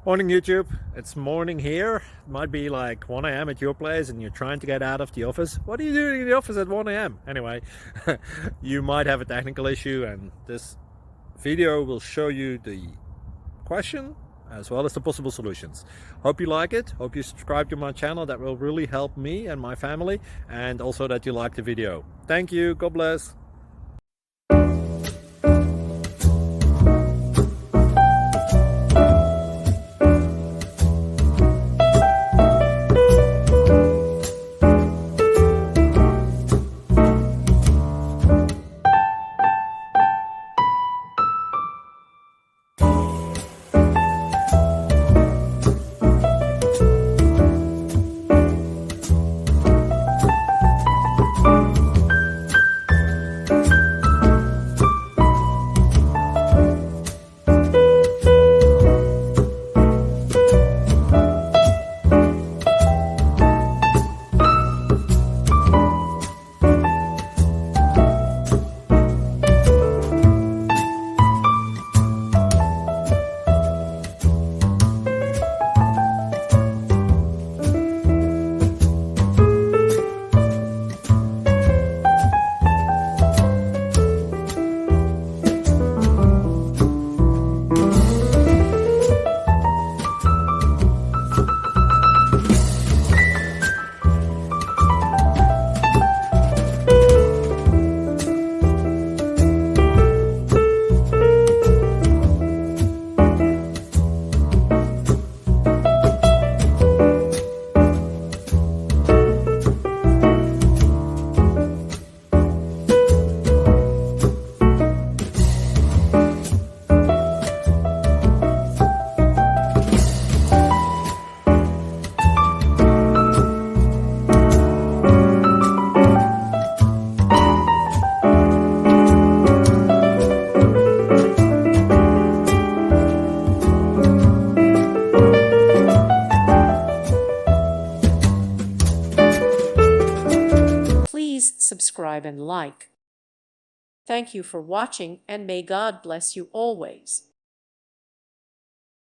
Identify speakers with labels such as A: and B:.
A: Morning YouTube, it's morning here. It might be like 1 a.m. at your place and you're trying to get out of the office. What are you doing in the office at 1 a.m.? Anyway, you might have a technical issue and this video will show you the question as well as the possible solutions. Hope you like it, hope you subscribe to my channel. That will really help me and my family, and also that you like the video. Thank you, God bless.
B: Please subscribe and like. Thank you for watching, and may God bless you always.